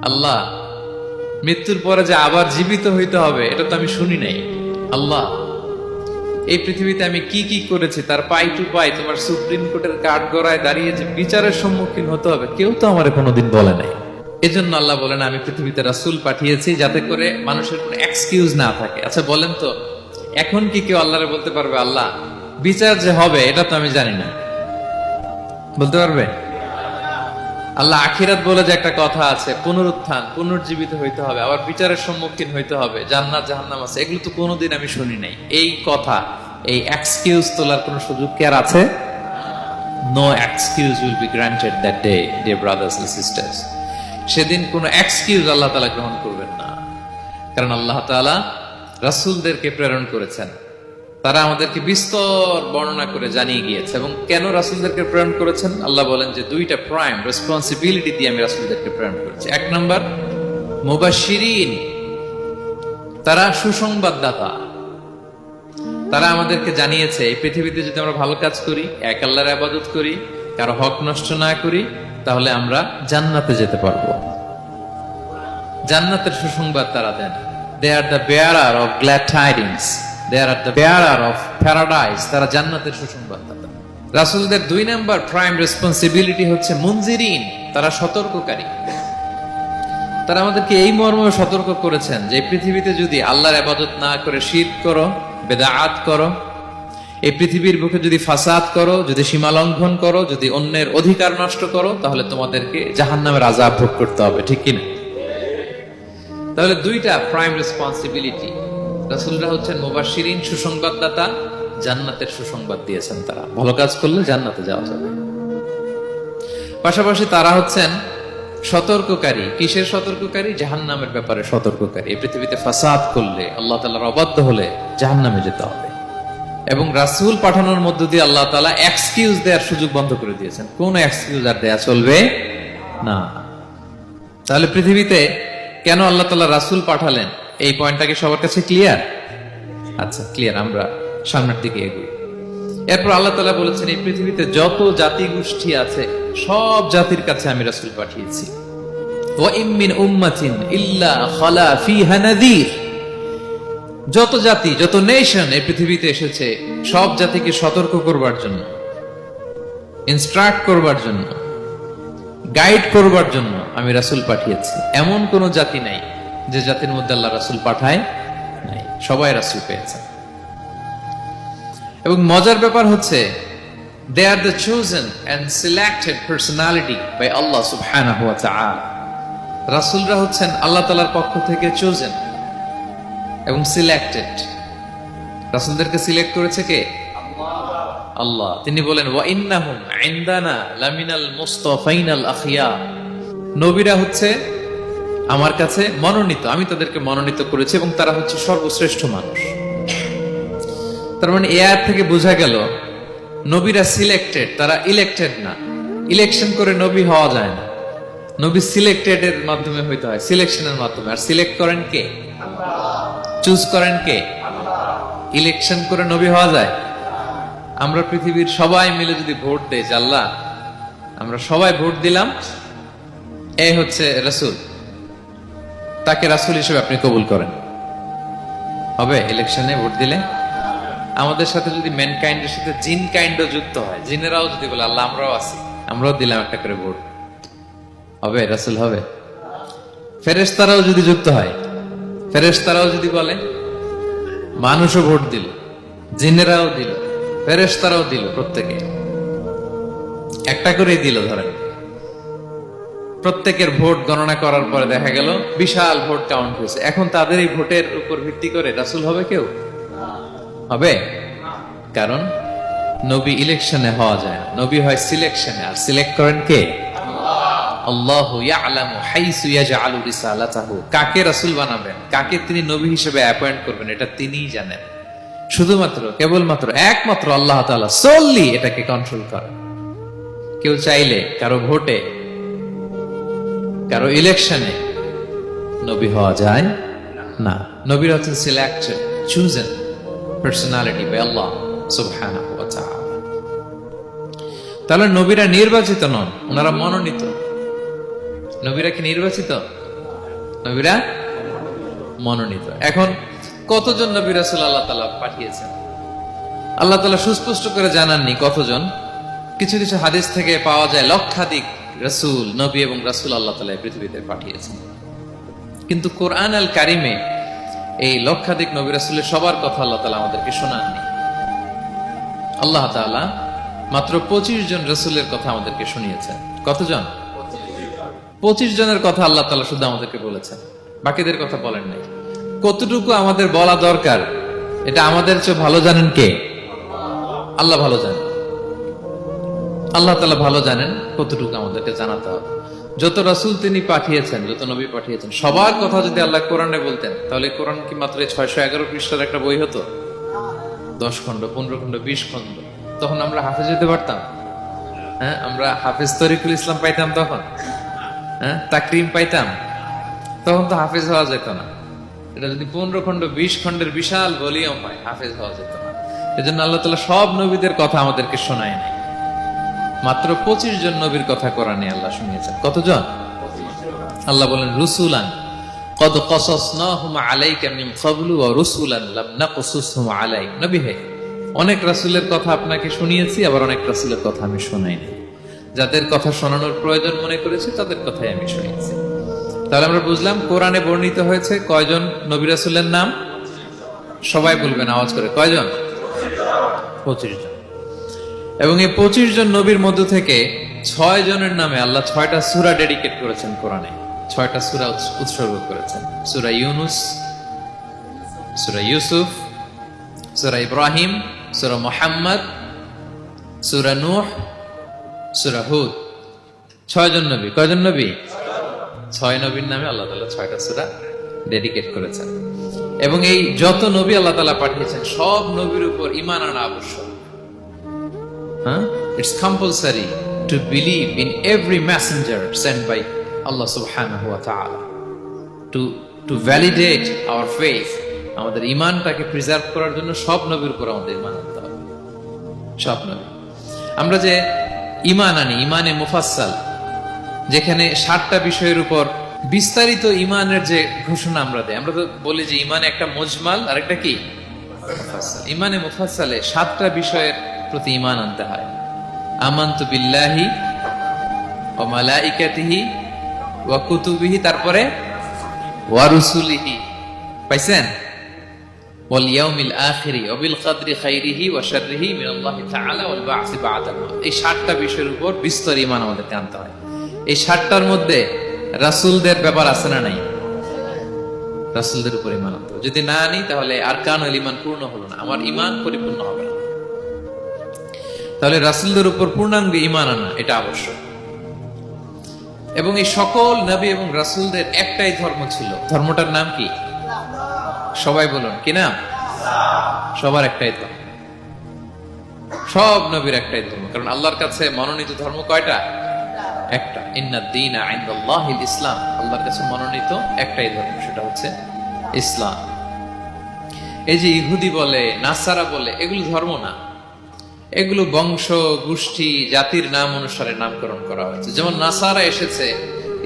আল্লাহ, মৃত্যুর পরে যে আবার জীবিত হইতে হবে এটা তো আমি শুনি নাই। আল্লাহ, এই পৃথিবীতে আমি কি কি করেছি তার পাই টু পাই তোমার সুপ্রিম কোর্টের কাঠ গড়ায় দাঁড়িয়ে যে বিচারের সম্মুখীন হতে হবে কেউ তো আমার কোনোদিন বলে নাই। এজন্য আল্লাহ বলেন আমি পৃথিবীতে রাসূল পাঠিয়েছি যাতে করে মানুষের কোনো এক্সকিউজ না থাকে। আচ্ছা বলেন তো, এখন কি কেউ আল্লাহরে বলতে পারবে আল্লাহ বিচার যে হবে এটা তো আমি জানি না? বলতে পারবে? আল্লাহ আখিরাত বলে যে একটা কথা আছে, পুনরুত্থান, পুনর্জীবিত হইতে হবে, আবার বিচারের সম্মুখীন হইতে হবে, জান্নাত জাহান্নাম আছে, এগুলো তো কোনোদিন আমি শুনি নাই। এই কথা, এই এক্সকিউজ তোলার কোন সুযোগ কি আর আছে? No excuse will be granted that day, dear brothers and sisters. সেদিন কোনো এক্সকিউজ আল্লাহ তাআলা গ্রহণ করবেন না, কারণ আল্লাহ তাআলা রাসূলদেরকে প্রেরণ করেছেন, তারা আমাদেরকে বিস্তর বর্ণনা করে জানিয়ে গিয়েছে। এবং কেন রাসূলদেরকে প্রেরণ করেছেন? আল্লাহ বলেন যে দুইটা প্রাইম রেসপন্সিবিলিটি দিয়ে আমি রাসূলদেরকে প্রেরণ করেছি। এক নাম্বার মুবাশশিরিন, তারা সুসংবাদদাতা। তারা আমাদেরকে জানিয়েছে এই পৃথিবীতে যদি আমরা ভালো কাজ করি, এক আল্লাহর ইবাদত করি, কারো হক নষ্ট না করি, তাহলে আমরা জান্নাতে যেতে পারবো। জান্নাতের সুসংবাদ তারা দেন। They are the bearer of glad tidings, they are the bearer of paradise, তারা জান্নাতের সুসংবাদদাতা। রাসূলদের দুই নাম্বার প্রাইম রেসপন্সিবিলিটি হচ্ছে মুনজিরিন, তারা সতর্ককারী। তারা আমাদেরকে এই মর্মে সতর্ক করেছেন যে পৃথিবীতে যদি আল্লাহর ইবাদত না করে শিরক করো, বেদাত করো, এই পৃথিবীর বুকে যদি ফাসাদ করো, যদি সীমা লঙ্ঘন করো, যদি অন্যের অধিকার নষ্ট করো, তাহলে তোমাদেরকে জাহান্নামের আযাব ভোগ করতে হবে, ঠিক কিনা? তাহলে দুইটা প্রাইম রেসপন্সিবিলিটি। রাসূলরা হচ্ছেন মুবাশশিরিন, সুসংবাদদাতা, জান্নাতের সুসংবাদ দিয়েছেন। তারা ভালো কাজ করলে জান্নাতে যাওয়া যাবে। পাশাপাশি তারা হচ্ছেন সতর্ককারী। কিসের সতর্ককারী? জাহান্নামের ব্যাপারে সতর্ককারী। এই পৃথিবীতে ফাসাদ করলে, আল্লাহ তাআলার অবাধ্য হলে জাহান্নামে যেতে হবে। এবং রাসূল পাঠানোর মধ্য দিয়ে আল্লাহ তাআলা এক্সকিউজ দেওয়ার সুযোগ বন্ধ করে দিয়েছেন। কোন এক্সকিউজ আর দেয়া চলবে না। তাহলে পৃথিবীতে কেন আল্লাহ তাআলা রাসূল পাঠালেন, এই পয়েন্টটা কি সবার কাছে ক্লিয়ার? আচ্ছা, ক্লিয়ার। আমরা সামনের দিকে এগোই। এরপর আল্লাহ তাআলা বলেছেন এই পৃথিবীতে যত জাতি গোষ্ঠী আছে সব জাতির কাছে আমি রাসূল পাঠিয়েছি। ওয়া ইম মিন উম্মাতিন ইল্লা খালা ফিহা নাযীর, যত জাতি, যত নেশন এই পৃথিবীতে এসেছে সব জাতিকে সতর্ক করবার জন্য, ইনস্ট্রাক্ট করবার জন্য, গাইড করবার জন্য আমি রাসূল পাঠিয়েছি। এমন কোন জাতি নাই যে জাতির মধ্যে আল্লাহ রাসূল পাঠায় নাই, সবাই রাসূল পেয়েছেন। এবং মজার ব্যাপার হচ্ছে they are the chosen and selected personality by Allah subhanahu wa ta'ala. রাসূলরা হচ্ছেন আল্লাহ তাআলার পক্ষ থেকে chosen এবং সিলেক্টেড। রাসূলদেরকে সিলেক্ট করেছে কে? আল্লাহ। তিনি বলেন ওয়া ইন্নাহুম ইনদানা লামিনাল মুস্তাফাইনাল আখিয়া, নবীরা হচ্ছে আমার কাছে মনোনীত, আমি তাদেরকে মনোনীত করেছি এবং তারা হচ্ছে সর্বশ্রেষ্ঠ মানুষ। তার মানে এই আয়াত থেকে বোঝা গেল নবীরা সিলেক্টেড, তারা ইলেক্টেড না। ইলেকশন করে নবী হওয়া যায় না, নবী সিলেক্টেড এর মাধ্যমে হইতে হয়, সিলেকশনের মাধ্যমে। আর সিলেক্ট করেন কে? চুজ করেন কে? ইলেকশন করে নবী হওয়া যায়? আমরা পৃথিবীর সবাই মিলে যদি ভোট দেই, আল্লাহ আমরা সবাই ভোট দিলাম, এই হচ্ছে রাসূল, তাকে রাসূল হিসেবে আপনি কবুল করেন, হবে? ইলেকশনে ভোট দিলে আমাদের সাথে যদি ম্যানকাইন্ডের সাথে জিন কাইন্ডও যুক্ত হয়, জিনেরাও যদি বলে আল্লাহ আমরাও আছি, আমরাও দিলাম একটা করে ভোট, হবে? রাসূল হবে? ফেরেশতারাও যদি যুক্ত হয়, ফেরেশতারাও যদি বলে, মানুষও ভোট দিল, জিনেরাও দিল, ফেরেশতারাও দিল, প্রত্যেকে একটা করেই দিল, ধরেন প্রত্যেকের ভোট গণনা করার পরে দেখা গেল বিশাল ভোট কাউন্ট হয়েছে। এখন তাদের এই ভোটের উপর ভিত্তি করে রাসূল হবে কেউ? হবে? কারণ নবী ইলেকশনে হওয়া যায় না, নবী হয় সিলেকশনে। আর সিলেক্ট করেন কে? আল্লাহু ইয়ালামু হাইসু ইয়াজআলু রিসালাতাহু, কাকে রাসূল বানাবেন, কাকে তিনি নবী হিসেবে অ্যাপয়েন্ট করবেন, এটা তিনিই জানেন। শুধুমাত্র, কেবলমাত্র, একমাত্র আল্লাহ তাআলা সোললি এটাকে কন্ট্রোল করেন। কেউ চাইলে কারো ভোটে, কারো ইলেকশনে নবী হওয়া যায় না। নবীরা হচ্ছেন সিলেক্টেড, চুজেন পার্সোনালিটি বাই আল্লাহ সুবহানাহু ওয়া তাআলা। তাহলে নবীরা নির্বাচিত নন, ওনারা মনোনীত। নবীরা কি নির্বাচিত? নবীরা মনোনীত। এখন কতজন নবী রাসূল আল্লাহ তাআলা পাঠিয়েছেন? আল্লাহ তাআলা সুস্পষ্ট করে জানাননি কতজন। কিছু কিছু হাদিস থেকে পাওয়া যায় লক্ষাধিক রাসূল, নবী এবং রাসূল আল্লাহ তাআলা এই পৃথিবীতে পাঠিয়েছেন। কিন্তু কোরআন আল কারিমে এই লক্ষাধিক নবী রাসূলের সবার কথা আল্লাহ তাআলা আমাদেরকে শোনাননি। আল্লাহ তাআলা মাত্র 25 জন রাসূলের কথা আমাদেরকে শুনিয়েছেন। কতজন? 25 জনের কথা আল্লাহ তাআলা শুধু আমাদেরকে বলেছেন, বাকিদের কথা বলেন নাই। কতটুকু আমাদের বলা দরকার এটা আমাদের চেয়ে ভালো জানেন কে? আল্লাহ ভালো জানেন। আল্লাহ তাআলা ভালো জানেন কতটুকু আমাদেরকে জানাতে হবে। যত রাসূল তিনি পাঠিয়েছেন, যত নবী পাঠিয়েছেন, সবার কথা যদি আল্লাহ কোরআনে বলতেন তাহলে কোরআন কি মাত্র 611 পৃষ্ঠার একটা বই হতো? 10 খণ্ড, 15 খণ্ড, 20 খণ্ড। তখন আমরা হাফেজ হতে পারতাম? হ্যাঁ, আমরা হাফেজ তরিকুল ইসলাম পাইতাম তখন? হ্যাঁ, তাকরিম পাইতাম? তখন তো হাফেজ হওয়া যেত না। এটা যদি 15 খণ্ড 20 খণ্ডের বিশাল ভলিউম হয়, হাফেজ হওয়া যেত না। এজন্য আল্লাহ তাআলা সব নবীদের কথা আমাদেরকে শোনায় নাই, মাত্র 25 জন নবীর কথা কোরআনে আল্লাহ শুনিয়েছেন। কতজন? আল্লাহ বলেন রুসুলান কদ কসাসনাহুম আলাইকা মিন ক্বাবলু ওয়া রুসুলান লাম নাকসুসহুম আলাইক। নবী হে, অনেক রাসূলের কথা আপনাকে শুনিয়েছি, আবার অনেক রাসূলের কথা আমি শোনাইনি। যাদের কথা শোনানোর প্রয়োজন মনে করেছি তাদের কথাই আমি শুনিয়েছি। তাহলে আমরা বুঝলাম কোরআনে বর্ণিত হয়েছে কয়জন নবী রাসূলের নাম? সবাই বলবেন আওয়াজ করে, কয়জন? 25 জন। এবং এই 25 জন নবীর মধ্য থেকে 6 জনের নামে আল্লাহ 6টা সূরা ডেডিকেট করেছেন কোরআনে। 6টা সূরা উৎসর্গ করেছেন। সূরা ইউনুস, সূরা ইউসুফ, সূরা ইব্রাহিম, সূরা মুহাম্মদ, সূরা নূহ, সূরা হুদ। 6 জন নবী। কয়জন নবী? 6 নবীর নামে আল্লাহ তাআলা 6টা সূরা ডেডিকেট করেছেন। এবং এই যত নবী আল্লাহ তাআলা পাঠিয়েছেন সব নবীর উপর ঈমান আনা আবশ্যক। It's compulsory to believe in every messenger sent by Allah subhanahu wa ta'ala. To validate our faith, আমাদের ঈমানটাকে প্রিজার্ভ করার জন্য সব নবীর উপর আমাদের ঈমান আনতে হবে। সব নবী। আমরা যে ঈমান আনি, ঈমানে মুফাসসাল, যেখানে 7টা বিষয়ের উপর বিস্তারিত ঈমানের যে ঘোষণা আমরা দেই। আমরা তো বলি যে ঈমানে একটা মুজমাল আর একটা কি মুফাসসাল। ঈমানে মুফাসসালে 7টা বিষয়ের প্রতি ঈমান আনতে হয়। আমানতু বিল্লাহি ওয়া মালাইকাতিহি ওয়া কুতুবিহি, তারপরে ওয়া রুসুলিহি। পাইছেন? ওয়াল ইয়াউমিল আখিরি ওয়া বিল কদরি খাইরিহি ওয়া শাররিহি মিনাল্লাহি তাআলা ওয়াল বা'সি বা'দাল মাউত। এই 7টা বিষয়ের উপর বিস্তর ঈমান আমাদেরকে আনতে হয়। এই 7টার মধ্যে রাসূলদের ব্যাপার আছে না নাই? রাসূলদের উপর ঈমান আনতে হবে। যদি না আনি তাহলে আরকানুল ঈমান পূর্ণ হলো না, আমার ঈমান পরিপূর্ণ হবে না। তাহলে রাসূলদের উপর পূর্ণাঙ্গ ঈমান আনা এটা আবশ্যক। এবং এই সকল নবী এবং রাসূলদের একটাই ধর্ম ছিল। ধর্মটার নাম কি? সবাই বলুন, কি নাম? সবার একটাই ধর্ম। সব নবীর একটাই ধর্ম। কারণ আল্লাহর কাছে মনোনীত ধর্ম কয়টা? একটা। ইন্নাদ দীনা ইনদাল্লাহিল ইসলাম। আল্লাহর কাছে মনোনীত একটাই ধর্ম, সেটা হচ্ছে ইসলাম। এই যে ইহুদি বলে, নাসারা বলে, এগুলো ধর্ম না। এগুলো বংশ, গোষ্ঠী, জাতির নাম অনুসারে নামকরণ করা হয়েছে। যেমন নাসারা এসেছে,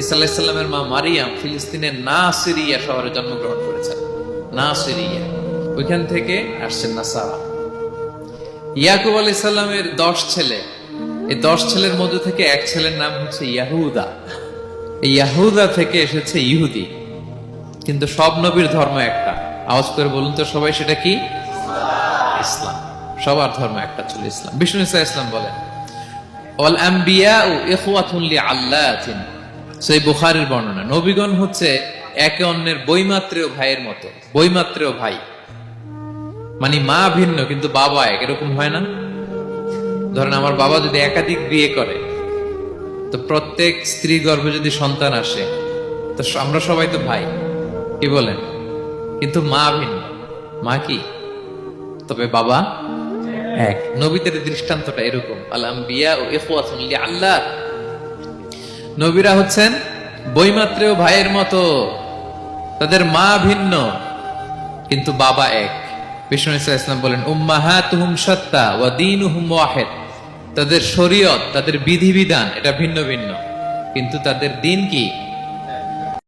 ঈসা আলাইহিস সালামের মা মারিয়াম ফিলিস্তিনের নাসিরিয়া শহরে জন্মগ্রহণ করেছেন। নাসিরিয়া, ওইখান থেকে আসছেন নাসারা। ইয়াকুব আলাইহিস সালামের 10 ছেলে, এই 10 ছেলের মধ্যে থেকে এক ছেলের নাম হচ্ছে ইয়াহুদা। এই ইয়াহুদা থেকে এসেছে ইহুদি। কিন্তু সব নবীর ধর্ম একটা। আওয়াজ করে বলুন তো সবাই, সেটা কি? ইসলাম। সবার ধর্ম একটা ছিল, ইসলাম। বিষ্ণু ইসলাম বলেন ওয়াল আম্বিয়াউ ইখওয়াতুন লিআল্লাতিন। সেই বুখারীর বর্ণনা, নবীগণ হচ্ছে একে অন্যের বৈমাত্রেয় ভাইয়ের মতো। বৈমাত্রেয় ভাই মানে মা ভিন্ন কিন্তু বাবা এক, এরকম হয় না? ধরেন আমার বাবা যদি একাধিক বিয়ে করে, তো প্রত্যেক স্ত্রী গর্ভে যদি সন্তান আসে, তো আমরা সবাই তো ভাই, কি বলেন? কিন্তু মা ভিন্ন। মা কি? তবে বাবা এক। নবীদের দৃষ্টান্তটা এরকম। আল আম্বিয়া ও ইখওয়াতুন লিআল্লাহ। নবীরা হচ্ছেন বৈমাত্রেয় ভাইয়ের মতো, তাদের মা ভিন্ন কিন্তু বাবা এক। বিষ্ণু ইসলাম বলেন উম্মাহাতুহুম শাত্তা ওয়া দীনুহুম ওয়াহিদ। তাদের শরীয়ত, তাদের বিধিবিধান এটা ভিন্ন ভিন্ন, কিন্তু তাদের দিন কি